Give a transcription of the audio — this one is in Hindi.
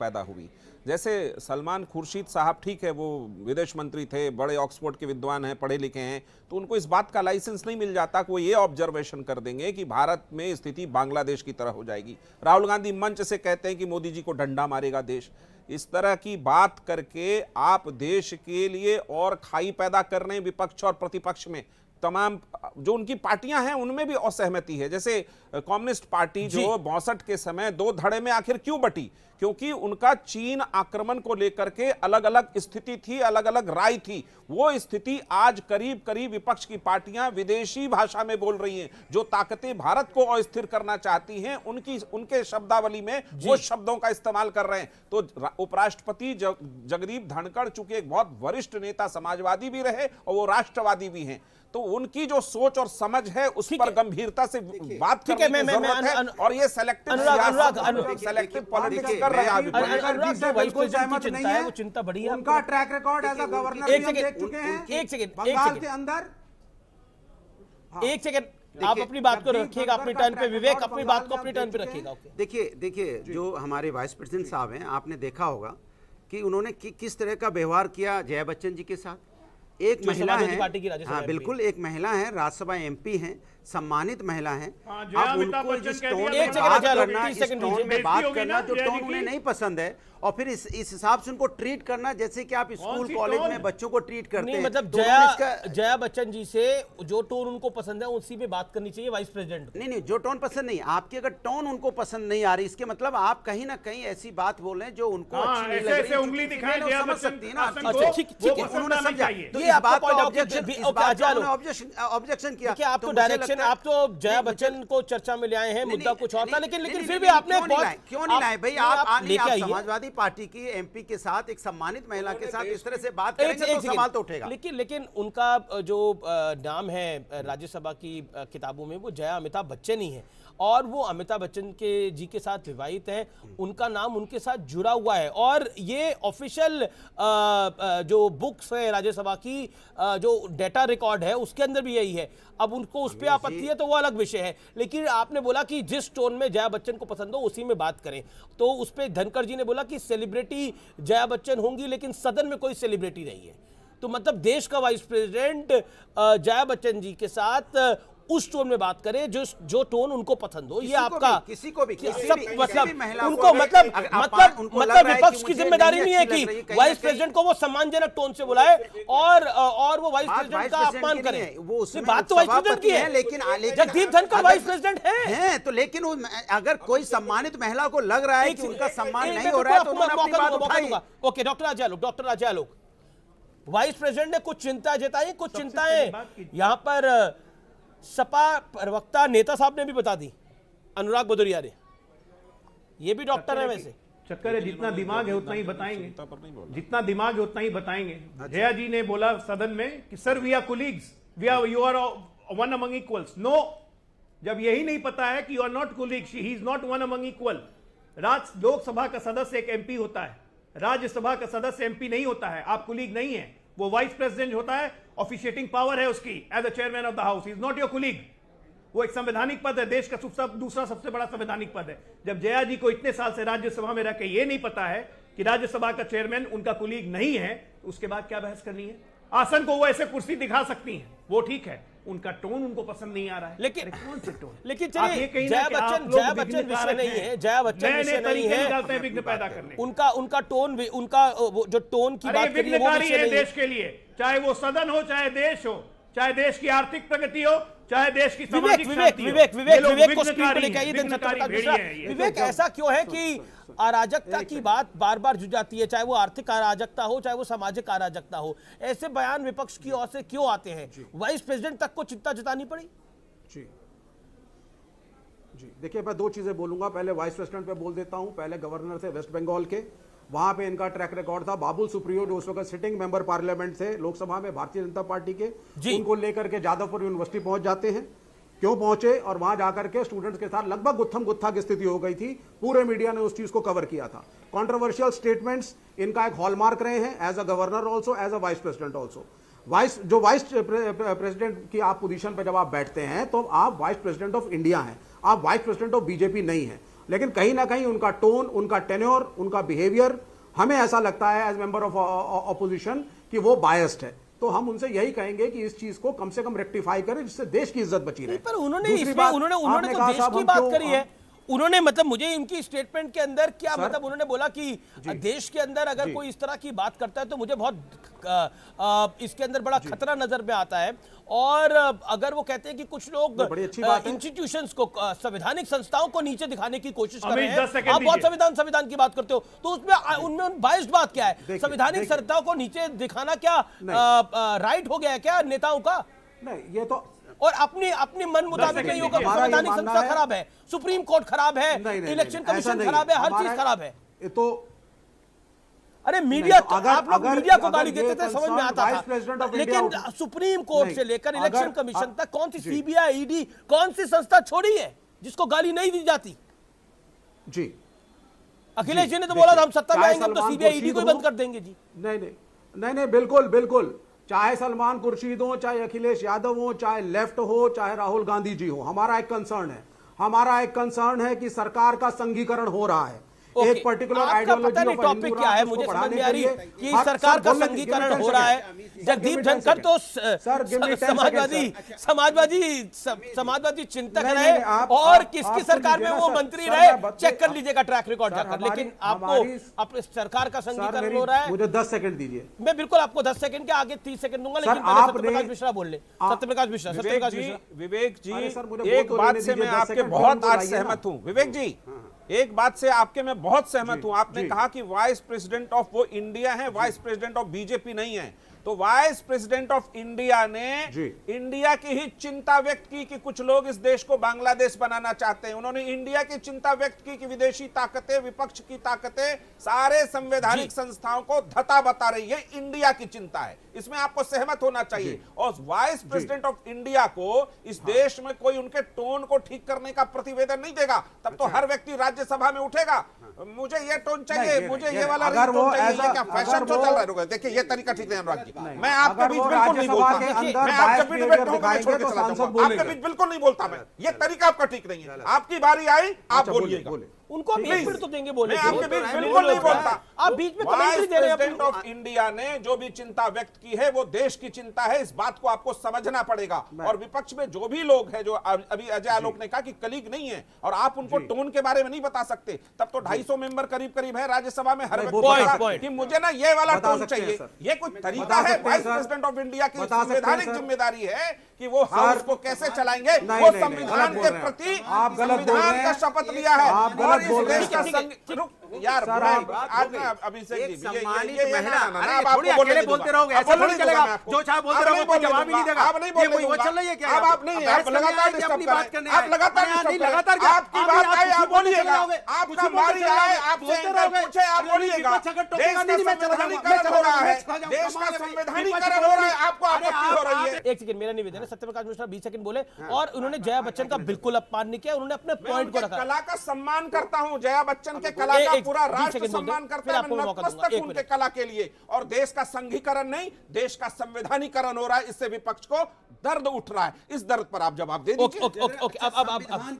पैदा हुई। जैसे सलमान खुर्शीद साहब, ठीक है वो विदेश मंत्री थे, बड़े ऑक्सफोर्ड के विद्वान हैं, पढ़े लिखे हैं, तो उनको इस बात का लाइसेंस नहीं मिल जाता कि वो ये ऑब्जर्वेशन कर देंगे कि भारत में स्थिति बांग्लादेश की तरह हो जाएगी। राहुल गांधी मंच से कहते हैं कि मोदी जी को डंडा मारेगा देश। इस तरह की बात करके आप देश के लिए और खाई पैदा कर रहे हैं। विपक्ष और प्रतिपक्ष में तमाम जो उनकी पार्टियां हैं उनमें भी असहमति है। जैसे कम्युनिस्ट पार्टी जो 62 के समय 2 धड़े में आखिर क्यों बटी, क्योंकि उनका चीन आक्रमण को लेकर के अलग अलग स्थिति थी, अलग अलग राय थी। वो स्थिति आज करीब करीब विपक्ष की पार्टियां विदेशी भाषा में बोल रही हैं। जो ताकतें भारत को अस्थिर करना चाहती हैं उनके शब्दावली में वो शब्दों का इस्तेमाल कर रहे हैं। तो उपराष्ट्रपति जगदीप धनखड़ चूंकि एक बहुत वरिष्ठ नेता, समाजवादी भी रहे और वो राष्ट्रवादी भी हैं, तो उनकी जो सोच और समझ है उस पर गंभीरता से बात करने की जरूरत है। और ये सेलेक्टिव पॉलिटिक्स कर रहे हैं। बिल्कुल सहमत नहीं है, वो चिंता बड़ी है। उनका track record as a governor हम देख चुके हैं। एक सेकंड बंगाल के अंदर। एक सेकंड आप अपनी बात को रखिएगा अपनी टर्न पे। विवेक अपनी बात को अपनी टर्न पे रखिएगा। देखिए जो हमारे वाइस प्रेसिडेंट साहब हैं, आपने देखा होगा कि उन्होंने किस तरह का व्यवहार किया जया बच्चन जी के साथ। एक महिला है, हाँ बिल्कुल, एक महिला है, राज्यसभा एमपी हैं, सम्मानित महिला हैं। अब उनको जिस टोन में बात करना, इस टोन में बात करना जो टोन उन्हें नहीं पसंद है, और फिर इस हिसाब से उनको ट्रीट करना जैसे कि आप स्कूल कॉलेज में बच्चों को ट्रीट करते हैं। मतलब जया बच्चन जी से जो टोन उनको पसंद है उसी पे बात करनी चाहिए वाइस प्रेसिडेंट। नहीं, जो टोन पसंद नहीं, आपकी अगर टोन उनको पसंद नहीं आ रही, इसके मतलब आप कहीं ना कहीं ऐसी बात बोल रहे हैं जो उनको अच्छी नहीं लग रही, उंगली दिखाई समझ सकती है ना। उन्होंने समझा, तो इस बात का ऑब्जेक्शन किया। आप तो डायरेक्शन, आप तो जया बच्चन को चर्चा में ले आए हैं, मुद्दा कुछ और था, लेकिन फिर भी आपने क्यों नहीं लाए भाई? आप समाजवादी पार्टी की एमपी के साथ, एक सम्मानित महिला के साथ इस तरह से बात करेंगे तो सवाल तो उठेगा। लेकिन उनका जो नाम है राज्यसभा की किताबों में वो जया अमिताभ बच्चन ही है, और वो अमिताभ बच्चन के जी के साथ विवाहित हैं, उनका नाम उनके साथ जुड़ा हुआ है। और ये ऑफिशियल जो बुक्स है राज्यसभा की, जो डेटा रिकॉर्ड है उसके अंदर भी यही है। अब उनको उस पर आपत्ति है तो वो अलग विषय है, लेकिन आपने बोला कि जिस टोन में जया बच्चन को पसंद हो उसी में बात करें, तो उस पर धनखड़ जी ने बोला कि सेलिब्रिटी जया बच्चन होंगी लेकिन सदन में कोई सेलिब्रिटी नहीं है। तो मतलब देश का वाइस प्रेसिडेंट जया बच्चन जी के साथ उस टोन में बात करें जो टोन उनको पसंद हो। ये आपका किसी को भी उनको मतलब विपक्ष की जिम्मेदारी नहीं है कि वाइस प्रेसिडेंट को वो सम्मानजनक टोन से बुलाए और वो वाइस प्रेसिडेंट का अपमान करे। वो बात तो वाइस प्रेसिडेंट की है, लेकिन जगदीप धनखड़ वाइस प्रेसिडेंट है तो लेकिन अगर कोई सम्मानित महिला को लग रहा है कि उनका सम्मान नहीं हो रहा है तो उन्होंने अपनी बात उठाई। ओके, डॉक्टर राजा, वाइस प्रेसिडेंट ने कुछ चिंता जताई, कुछ चिंताएं यहां पर सपा प्रवक्ता नेता साहब ने भी बता दी, अनुराग भदौरिया ने, ये भी डॉक्टर है वैसे। चक्कर है, जितना दिमाग है उतना ही बताएंगे, जितना दिमाग है उतना ही बताएंगे। जया जी ने बोला सदन में कि sir we are colleagues, you are one among equals. No, जब यही नहीं पता है कि you are not colleagues, he is not one among equal. Lok Sabha का सदस्य एक एमपी होता है, राज्यसभा का सदस्य एमपी नहीं होता है। आप कोलीग नहीं है, वो वाइस प्रेसिडेंट होता है, ऑफिशिएटिंग पावर है उसकी as a chairman of the house, is not your colleague. वो एक संवैधानिक पद है, देश का दूसरा सबसे बड़ा संवैधानिक पद है। जब जया जी को इतने साल से राज्यसभा में रह के ये नहीं पता है कि राज्यसभा का चेयरमैन उनका कोलीग नहीं है, उसके बाद क्या बहस करनी है? आसन को वो ऐसे कुर्सी दिखा सकती हैं, वो ठीक है, उनका टोन उनको पसंद नहीं आ रहा है। लेकिन कौन से टोन? लेकिन चलिए जया बच्चन विषय नहीं है, जया बच्चन विषय नहीं है, विघ्न पैदा करने उनका टोन, उनका जो टोन की बात करी वो विषय नहीं है देश के लिए, चाहे वो सदन हो, चाहे देश हो, चाहे देश की आर्थिक प्रगति हो, चाहे देश की सामाजिक शांति हो। विवेक को स्क्रीन पर लेकर आइए। विवेक, ऐसा क्यों है कि अराजकता की बात बार बार जुड़ जाती है, चाहे वो आर्थिक अराजकता हो, चाहे वो सामाजिक अराजकता हो, ऐसे बयान विपक्ष की ओर से क्यों आते हैं? वाइस प्रेसिडेंट तक को चिंता जतानी पड़ी? जी, देखिए मैं 2 चीजें बोलूंगा। पहले वाइस प्रेसिडेंट पे बोल देता हूं। पहले गवर्नर थे वेस्ट बंगाल के, वहां पे इनका ट्रैक रिकॉर्ड था। बाबुल सुप्रियो जो उस वक्त सिटिंग मेंबर पार्लियामेंट थे लोकसभा में भारतीय जनता पार्टी के, उनको लेकर के जादवपुर यूनिवर्सिटी पहुंच जाते हैं। क्यों पहुंचे? और वहां जाकर के स्टूडेंट्स के साथ लगभग गुत्थम गुत्था की स्थिति हो गई थी। पूरे मीडिया ने उस चीज को कवर किया था। कंट्रोवर्शियल स्टेटमेंट्स इनका एक हॉलमार्क रहे हैं, as a governor also, as a vice president also. Vice president की आप पोजीशन पर जब आप बैठते हैं तो आप वाइस प्रेसिडेंट ऑफ इंडिया हैं, आप वाइस प्रेसिडेंट ऑफ बीजेपी नहीं है। लेकिन कहीं ना कहीं उनका टोन, उनका टेन्योर, उनका बिहेवियर हमें ऐसा लगता है एज मेंबर ऑफ ऑपोजिशन कि वो बायस्ड है। तो हम उनसे यही कहेंगे कि इस चीज को कम से कम रेक्टिफाई करें जिससे देश की इज्जत बची रहे। पर उन्होंने दूसरी इसमें बात, उन्होंने आपने तो कहा देश साहब की हम बात क्यों- करी है। उन्होंने मतलब मुझे इनकी स्टेटमेंट के अंदर क्या सर, मतलब उन्होंने बोला कि देश के अंदर अगर जी। कोई इस तरह की बात करता है तो मुझे बहुत इसके अंदर बड़ा खतरा नजर में आता है। और अगर वो कहते हैं कि कुछ लोग बड़ी अच्छी बात है। इंस्टीट्यूशंस को, संवैधानिक संस्थाओं को नीचे दिखाने की कोशिश कर रहे अमित, 10 हैं। सेकंड आप बहुत दीजिए। संविधान की बात करते हो तो उसमें उनमें बायस्ड बात क्या है? देखिए, संवैधानिक देखिए। संस्थाओं को नीचे दिखाना क्या राइट हो गया है क्या नेताओं का? नहीं, ये तो और अपनी मन मुताबिक नहीं होगा। हमारा ये संवैधानिक मानना संस्था है- खराब है, सुप्रीम कोर्ट खराब है, नहीं, नहीं, इलेक्शन नहीं, ऐसा कमीशन नहीं खराब है, हर हमारा- चीज खराब है। ये तो अरे मीडिया तो अगर- आप लोग अगर- मीडिया को अगर गाली ये देते थे, समझ में concern आता Vice President था, of India लेकिन होता- सुप्रीम कोर्ट नहीं, से लेकर अगर- इलेक्शन कमीशन तक कौन सी जी। सीबीआई, ईडी, कौन सी संस्था छोड़ी है जिसको गाली नहीं दी जाती? जी अखिलेश जी ने तो देखिए, बोला था हम सत्ता में चाहे आएंगे तो सलमान सीबीआई, ईडी खुर्शीद को ही हो- बंद कर देंगे जी। नहीं नहीं नहीं नहीं बिल्कुल बिल्कुल, चाहे सलमान खुर्शीद हो, चाहे अखिलेश यादव हो, चाहे लेफ्ट हो, चाहे राहुल गांधी जी हो, हमारा एक कंसर्न है कि सरकार का संघीकरण हो रहा है। ओके, एक पर्टिकुलर आपका आइडियोलॉजी पता नहीं टॉपिक क्या है, मुझे समझ में आ रही है कि सरकार का संघीकरण हो रहा है। जगदीप धनखड़ तो समाजवादी चिंतक नहीं, रहे नहीं, आप- और आप- किसकी आप सरकार सुन में लीजिए वो ना, मंत्री सर, रहे, मैं बच्चे- चेक कर लीजिएगा ट्रैक रिकॉर्ड सर, जाकर। हमारी- लेकिन आपको हमारी- अपने सरकार का सर, संघीकरण हो रहा है। मुझे 10 सेकंड दीजिए। मैं बिल्कुल आपको 10 सेकंड के आगे 30 सेकंड दूंगा, लेकिन सर, पहले आपने- सत्यप्रकाश मिश्रा बोल ले। सत्यप्रकाश मिश्रा, सत्यप्रकाश मिश्रा। विवेक जी, अरे सर, मुझे एक बोल तो बात लेने से दीजिए, मैं 10 आपके सेकंड बहुत उनको आज लाइए ना। सहमत हूं। विवेक जी, एक बात से आपके मैं बहुत सहमत हूं। आपने जी। कहा कि वाइस प्रेसिडेंट ऑफ वो इंडिया है, वाइस प्रेसिडेंट ऑफ बीजेपी नहीं है। तो वाइस प्रेसिडेंट ऑफ इंडिया ने जी। इंडिया की ही चिंता व्यक्त की कि कुछ लोग इस देश को बांग्लादेश बनाना चाहते हैं। उन्होंने इंडिया की चिंता व्यक्त की कि विदेशी ताकतें, विपक्ष की ताकतें सारे संवैधानिक संस्थाओं को धता बता रही है। इंडिया की चिंता है, इसमें आपको सहमत होना चाहिए। और वाइस प्रेसिडेंट ऑफ इंडिया को इस देश में कोई उनके टोन को ठीक करने का प्रतिवेदन नहीं देगा, तब तो हर व्यक्ति राज्यसभा में उठेगा, मुझे ये टोन चाहिए, नहीं, मुझे ये ये वाला अगर वो टोन चाहिए। ऐसा- ये क्या फैशन अगर शो वो- चल रहा है? रुको, देखिए ये तरीका ठीक नहीं है अनुराग जी। मैं आपके अगर बीच वो बिल्कुल नहीं राज्यसभा बोलता। के अंदर मैं आप जब भी biased डिबेट behavior होगा मैं छोड़ के दिखाएंगे तो चला सांसद जाऊंगा। आपके बोलेंगे। बीच बिल्कुल नहीं बोलता मैं। ये तरीका आपका ठीक नहीं है। आपकी बारी आई, आप अच्छा, बोलिए, बोलिएगा। बोलिए। उनको आप एक Please, मिनट तो देंगे बोले। मैं आपके बीच बिल्कुल नहीं बोलता। आप बीच में वाइस कमेंट्री दे रहे हैं प्रेसिडेंट अपनी। ऑफ इंडिया ने जो भी चिंता व्यक्त की है वो देश की चिंता है, इस बात को आपको समझना पड़ेगा। और विपक्ष में जो भी लोग हैं, जो अभी अजय आलोक ने कहा कि कलीग नहीं है और आप उनको टोन के बारे में नहीं बता सकते, तब तो 250 मेंबर करीब करीब है राज्यसभा में। हर व्यक्ति point, कहा point. कि मुझे ना ये वाला बता टोन सकते हैं, चाहिए। सर। ये कोई तरीका बता है? सकते हैं, vice sir. President of India की बता सकते हैं, संवैधानिक सर। जिम्मेदारी है कि वो हाउस को कैसे चलाएंगे। नहीं, वो नहीं, नहीं, संविधान गलत बोल के रहे हैं। प्रति आप गलत बोल संविधान रहे का हैं। शपथ लिया है। आप गलत और इस बोल रहे हैं। देश का ठीक है, संग- रुक, यार सर, भाई, आप- आज ना अभिषेक जी, एक ये सम्मानित ना, महिला, ना, ना, अरे अब थोड़ी आपको बोलने अकेले नहीं बोलते दूंगा। रहोगे, अब ऐसा बोलने थोड़ी नहीं दूंगा चलेगा। मैं आपको। जो चाहे बोलते अब रहोगे, नहीं कोई बोलने जवाब ही नहीं दूंगा। देगा। अब नहीं ये बोलने कोई दूंगा। वचन नहीं है क्या? अब आप नहीं, बहस आप करने लगातार आए कि डिस्टर्ब अपनी कर बात रहे करने हैं। आप आए। लगातार अरे डिस्टर्ब नहीं, कर रहे हैं। लगातार क्या? आपकी आप बात भी आई, आप आप कुछ बोलते बोलिएगा। रहोगे, आपका कुछ बोलते बारी रहोगे, आए, आपसे बोलते एंकर रहोगे। पूछे, आप अरे बोलिएगा। विपक्ष अगर टोकेगा देश का नहीं, मैं चला जाऊंगा, संवैधानिकरण हो रहा है, देश का विपक्ष संवैधानिकरण हो रहा है, आपको अरे आपत्ति हो रही है। एक सेकंड, मेरा निवेदन है, सत्यप्रकाश मिश्रा 20 सेकंड बोले और उन्होंने जया बच्चन का बिल्कुल अपमान नहीं किया, उन्होंने अपने मैं पॉइंट को उनके रखा। कला का सम्मान करता हूं, जया बच्चन के कला का एक- पूरा 20 राष्ट्र सेकंड बोल दो, सम्मान करता फिर है। आपको मैं मौका दूंगा, नतमस्तक एक हूं उनके मिनट। कला के लिए। और देश का संघीकरण नहीं, देश का संवैधानिकरण हो रहा है, इससे विपक्ष को दर्द उठ रहा है। इस दर्द पर आप जवाब दे ओके दीजिए। ओके ओके ओके, अब